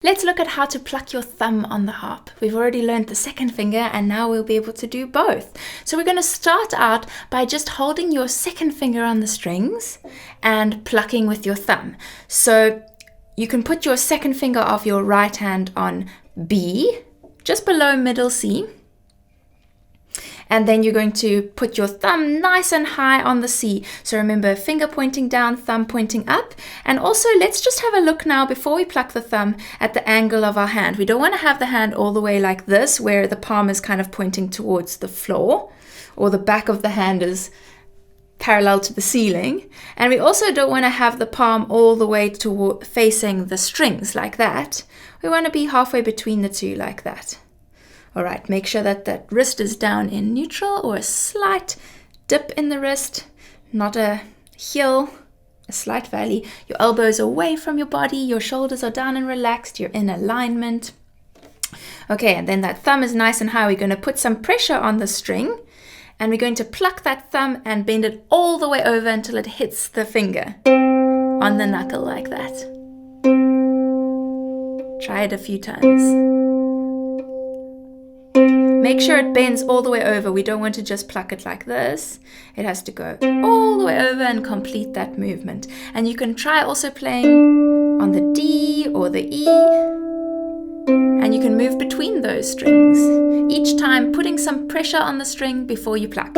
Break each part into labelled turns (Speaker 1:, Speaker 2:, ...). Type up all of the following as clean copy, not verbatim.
Speaker 1: Let's look at how to pluck your thumb on the harp. We've already learned the second finger and now we'll be able to do both. So we're going to start out by just holding your second finger on the strings and plucking with your thumb. So you can put your second finger of your right hand on B, just below middle C. And then you're going to put your thumb nice and high on the C. So remember, finger pointing down, thumb pointing up. And also, let's just have a look now before we pluck the thumb at the angle of our hand. We don't want to have the hand all the way like this, where the palm is kind of pointing towards the floor, or the back of the hand is parallel to the ceiling. And we also don't want to have the palm all the way toward facing the strings like that. We want to be halfway between the two like that. All right, make sure that the wrist is down in neutral or a slight dip in the wrist, not a heel, a slight valley. Your elbows away from your body, your shoulders are down and relaxed, you're in alignment. Okay, and then that thumb is nice and high. We're going to put some pressure on the string and we're going to pluck that thumb and bend it all the way over until it hits the finger on the knuckle like that. Try it a few times. Make sure it bends all the way over. We don't want to just pluck it like this. It has to go all the way over and complete that movement. And you can try also playing on the D or the E. And you can move between those strings, each time putting some pressure on the string before you pluck.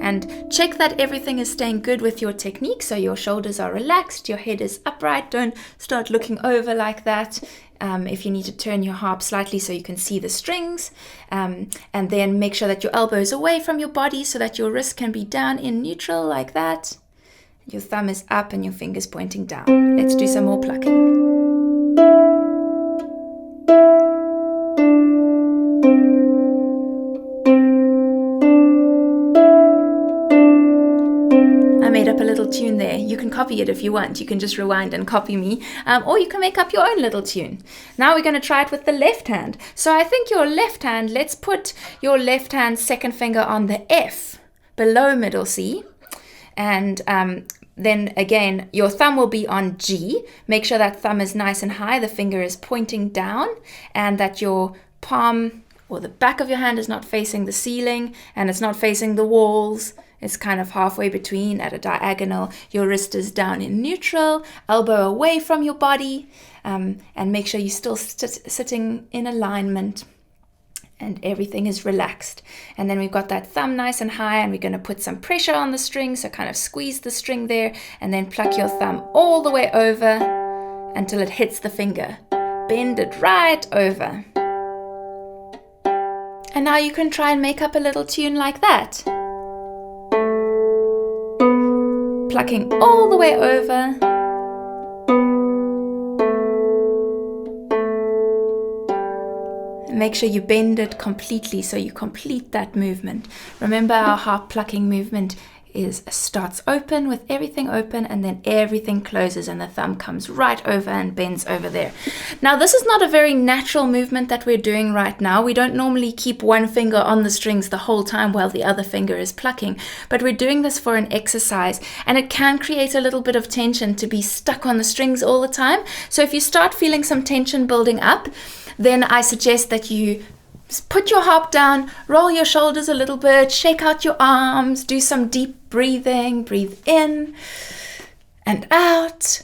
Speaker 1: And check that everything is staying good with your technique, so your shoulders are relaxed, your head is upright. Don't start looking over like that. If you need to turn your harp slightly so you can see the strings. And then make sure that your elbow is away from your body so that your wrist can be down in neutral like that. Your thumb is up and your fingers pointing down. Let's do some more plucking. Made up a little tune there. You can copy it if you want. You can just rewind and copy me, or you can make up your own little tune. Now we're going to try it with the left hand. So I think your left hand, let's put your left hand second finger on the F below middle C, and then again your thumb will be on G. Make sure that thumb is nice and high, the finger is pointing down, and that your palm or the back of your hand is not facing the ceiling and it's not facing the walls. It's kind of halfway between at a diagonal. Your wrist is down in neutral, elbow away from your body, and make sure you're still sitting in alignment and everything is relaxed. And then we've got that thumb nice and high and we're going to put some pressure on the string, so kind of squeeze the string there and then pluck your thumb all the way over until it hits the finger. Bend it right over. And now you can try and make up a little tune like that. Plucking all the way over. And make sure you bend it completely so you complete that movement. Remember, our harp plucking movement starts open with everything open and then everything closes and the thumb comes right over and bends over there. Now this is not a very natural movement that we're doing right now. We don't normally keep one finger on the strings the whole time while the other finger is plucking, but we're doing this for an exercise and it can create a little bit of tension to be stuck on the strings all the time. So if you start feeling some tension building up, then I suggest that you put your harp down, roll your shoulders a little bit, shake out your arms, do some deep breathing, breathe in and out.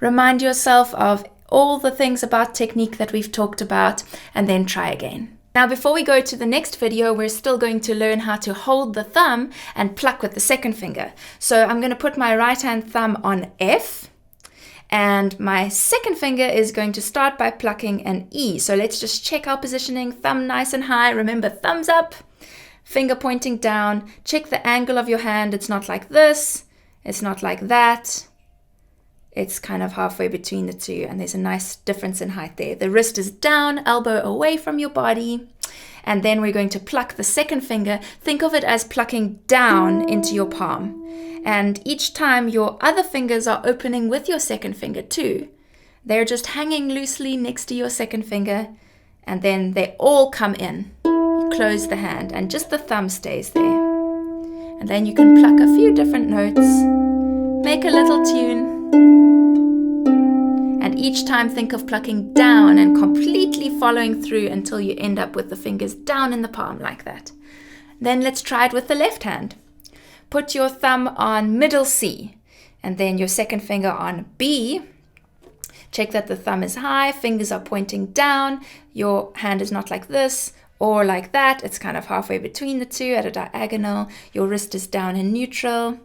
Speaker 1: Remind yourself of all the things about technique that we've talked about and then try again. Now before we go to the next video, we're still going to learn how to hold the thumb and pluck with the second finger. So I'm going to put my right hand thumb on F. And my second finger is going to start by plucking an E. So let's just check our positioning. Thumb nice and high. Remember, thumbs up, finger pointing down. Check the angle of your hand. It's not like this. It's not like that. It's kind of halfway between the two. And there's a nice difference in height there. The wrist is down, elbow away from your body. And then we're going to pluck the second finger. Think of it as plucking down into your palm. And each time your other fingers are opening with your second finger too. They're just hanging loosely next to your second finger. And then they all come in. You close the hand and just the thumb stays there. And then you can pluck a few different notes. make a little tune. And each time think of plucking down and completely following through until you end up with the fingers down in the palm like that. Then let's try it with the left hand. Put your thumb on middle C and then your second finger on B. Check that the thumb is high, fingers are pointing down, your hand is not like this or like that. It's kind of halfway between the two at a diagonal. Your wrist is down in neutral.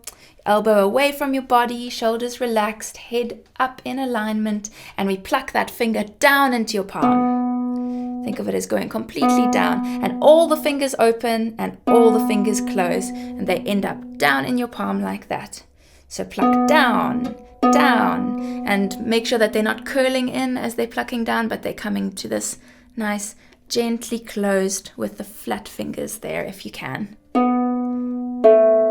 Speaker 1: Elbow away from your body, shoulders relaxed, head up in alignment, and we pluck that finger down into your palm. Think of it as going completely down, and all the fingers open and all the fingers close, and they end up down in your palm like that. So pluck down, down, and make sure that they're not curling in as they're plucking down, but they're coming to this nice, gently closed with the flat fingers there if you can.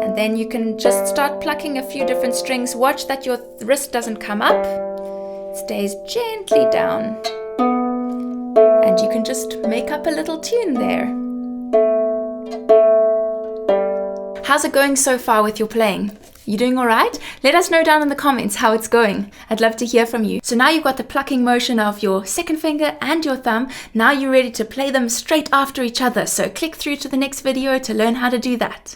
Speaker 1: And then you can just start plucking a few different strings. Watch that your wrist doesn't come up. It stays gently down. And you can just make up a little tune there. How's it going so far with your playing? You doing all right? Let us know down in the comments how it's going. I'd love to hear from you. So now you've got the plucking motion of your second finger and your thumb. Now you're ready to play them straight after each other. So click through to the next video to learn how to do that.